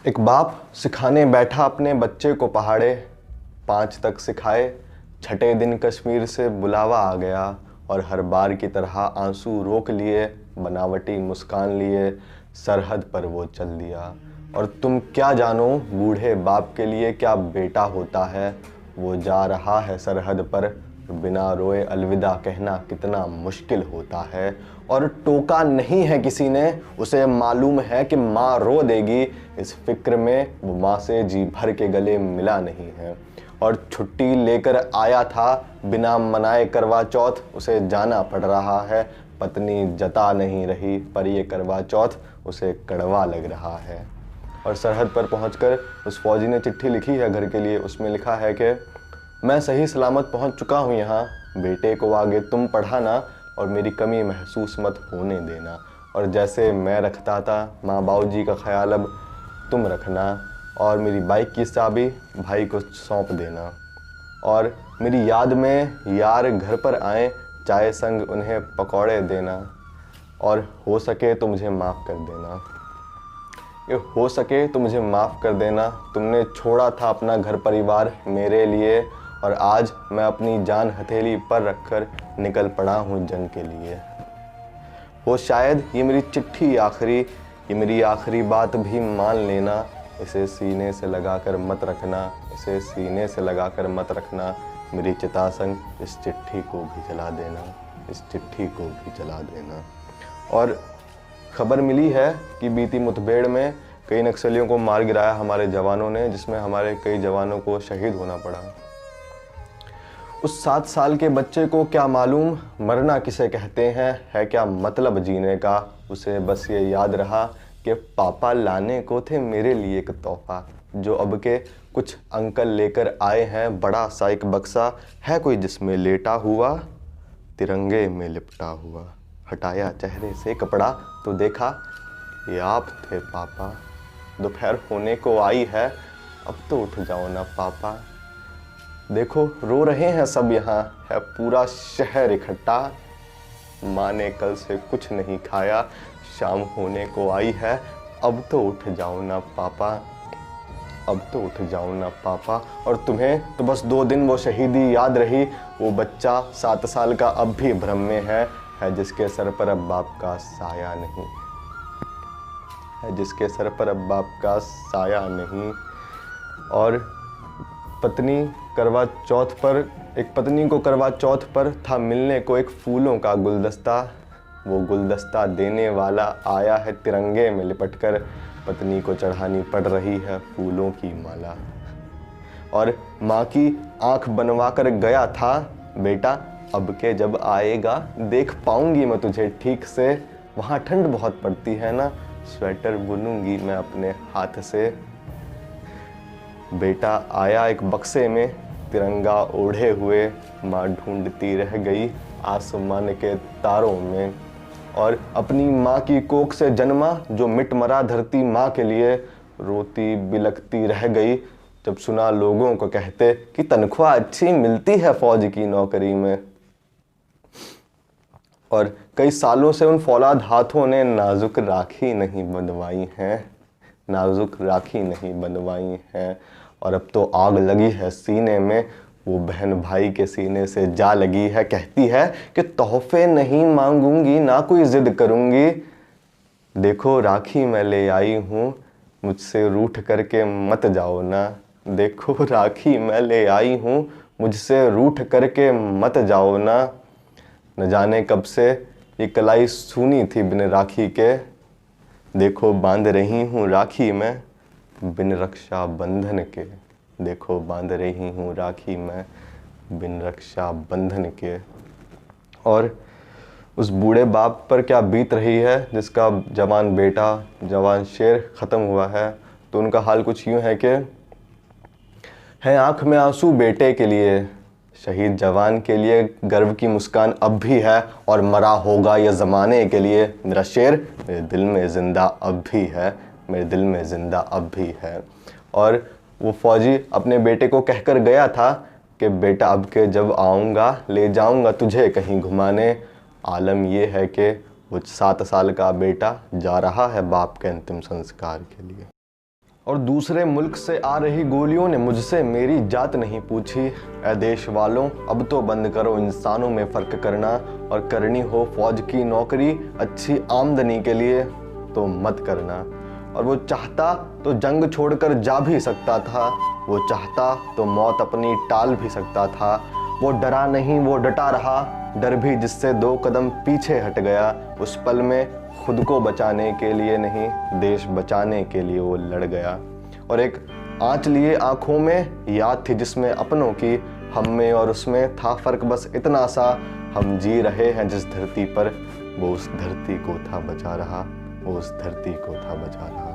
एक बाप सिखाने बैठा अपने बच्चे को पहाड़े, 5 तक सिखाए, छठे दिन कश्मीर से बुलावा आ गया और हर बार की तरह आंसू रोक लिए, बनावटी मुस्कान लिए, सरहद पर वो चल दिया। और तुम क्या जानो बूढ़े बाप के लिए क्या बेटा होता है। वो जा रहा है सरहद पर, बिना रोए अलविदा कहना कितना मुश्किल होता है। और टोका नहीं है किसी ने, उसे मालूम है कि माँ रो देगी। इस फिक्र में वो माँ से जी भर के गले मिला नहीं है। और छुट्टी लेकर आया था बिना मनाए करवा चौथ, उसे जाना पड़ रहा है। पत्नी जता नहीं रही पर ये करवा चौथ उसे कड़वा लग रहा है। और सरहद पर पहुंचकर उस फौजी ने चिट्ठी लिखी है घर के लिए। उसमें लिखा है कि मैं सही सलामत पहुंच चुका हूं यहाँ, बेटे को आगे तुम पढ़ाना और मेरी कमी महसूस मत होने देना। और जैसे मैं रखता था माँ बाबूजी का ख्याल अब तुम रखना। और मेरी बाइक की चाबी भाई को सौंप देना। और मेरी याद में यार घर पर आए, चाय संग उन्हें पकौड़े देना। और हो सके तो मुझे माफ़ कर देना। ये हो सके तो मुझे माफ़ कर देना। तुमने छोड़ा था अपना घर परिवार मेरे लिए, और आज मैं अपनी जान हथेली पर रखकर निकल पड़ा हूँ जंग के लिए। हो शायद ये मेरी चिट्ठी आखिरी, ये मेरी आखिरी बात भी मान लेना। इसे सीने से लगाकर मत रखना, इसे सीने से लगाकर मत रखना। मेरी चिता संग इस चिट्ठी को भी जला देना, इस चिट्ठी को भी जला देना। और खबर मिली है कि बीती मुठभेड़ में कई नक्सलियों को मार गिराया हमारे जवानों ने, जिसमें हमारे कई जवानों को शहीद होना पड़ा। उस 7 साल के बच्चे को क्या मालूम मरना किसे कहते हैं, है क्या मतलब जीने का। उसे बस ये याद रहा कि पापा लाने को थे मेरे लिए एक तोहफा, जो अब के कुछ अंकल लेकर आए हैं। बड़ा सा एक बक्सा है कोई जिसमें लेटा हुआ, तिरंगे में लिपटा हुआ। हटाया चेहरे से कपड़ा तो देखा ये आप थे पापा। दोपहर होने को आई है, अब तो उठ जाओ ना पापा। देखो रो रहे हैं सब यहाँ, है पूरा शहर इकट्ठा। माँ ने कल से कुछ नहीं खाया, शाम होने को आई है, अब तो उठ जाओ ना पापा, अब तो उठ जाओ ना पापा। और तुम्हें तो बस 2 दिन वो शहीदी याद रही। वो बच्चा 7 साल का अब भी भ्रम में है जिसके सर पर अब बाप का साया नहीं, है जिसके सर पर अब बाप का साया नहीं। और पत्नी करवा चौथ पर, एक पत्नी को करवा चौथ पर था मिलने को एक फूलों का गुलदस्ता। वो गुलदस्ता देने वाला आया है तिरंगे में लिपटकर, पत्नी को चढ़ानी पड़ रही है फूलों की माला। और माँ की आंख बनवा कर गया था, बेटा अब के जब आएगा देख पाऊंगी मैं तुझे ठीक से। वहाँ ठंड बहुत पड़ती है ना, स्वेटर बुनूंगी मैं अपने हाथ से। बेटा आया एक बक्से में तिरंगा ओढ़े हुए, माँ ढूंढती रह गई आसमान के तारों में। और अपनी माँ की कोख से जन्मा जो मिट मरा धरती माँ के लिए, रोती बिलखती रह गई जब सुना लोगों को कहते कि तनख्वाह अच्छी मिलती है फौज की नौकरी में। और कई सालों से उन फौलाद हाथों ने नाजुक राखी नहीं बंधवाई हैं, नाजुक राखी नहीं बंधवाई हैं। और अब तो आग लगी है सीने में, वो बहन भाई के सीने से जा लगी है। कहती है कि तोहफे नहीं मांगूंगी ना कोई जिद करूंगी, देखो राखी मैं ले आई हूँ, मुझसे रूठ करके मत जाओ ना। देखो राखी मैं ले आई हूँ, मुझसे रूठ करके मत जाओ ना। न जाने कब से ये कलाई सूनी थी बिन राखी के, देखो बांध रही हूँ राखी मैं बिन रक्षा बंधन के। देखो बांध रही हूँ राखी मैं बिन रक्षा बंधन के। और उस बूढ़े बाप पर क्या बीत रही है जिसका जवान बेटा, जवान शेर ख़त्म हुआ है। तो उनका हाल कुछ यूँ है कि है आँख में आंसू बेटे के लिए, शहीद जवान के लिए गर्व की मुस्कान अब भी है, और मरा होगा ये ज़माने के लिए। मेरा शेर मेरे दिल में ज़िंदा अब भी है, मेरे दिल में ज़िंदा अब भी है। और वो फौजी अपने बेटे को कहकर गया था कि बेटा अब के जब आऊँगा ले जाऊँगा तुझे कहीं घुमाने। आलम ये है कि वो 7 साल का बेटा जा रहा है बाप के अंतिम संस्कार के लिए। और दूसरे मुल्क से आ रही गोलियों ने मुझसे मेरी जात नहीं पूछी। ऐ देश वालों, अब तो बंद करो इंसानों में फ़र्क करना, और करनी हो फौज की नौकरी अच्छी आमदनी के लिए तो मत करना। और वो चाहता तो जंग छोड़कर जा भी सकता था, वो चाहता तो मौत अपनी टाल भी सकता था। वो डरा नहीं, वो डटा रहा, डर भी जिससे 2 कदम पीछे हट गया। उस पल में खुद को बचाने के लिए नहीं, देश बचाने के लिए वो लड़ गया। और एक आँच लिए आँखों में याद थी जिसमें अपनों की, हम में और उसमें था फ़र्क बस इतना सा। हम जी रहे हैं जिस धरती पर, वो उस धरती को था बचा रहा, वो उस धरती को था बचा रहा।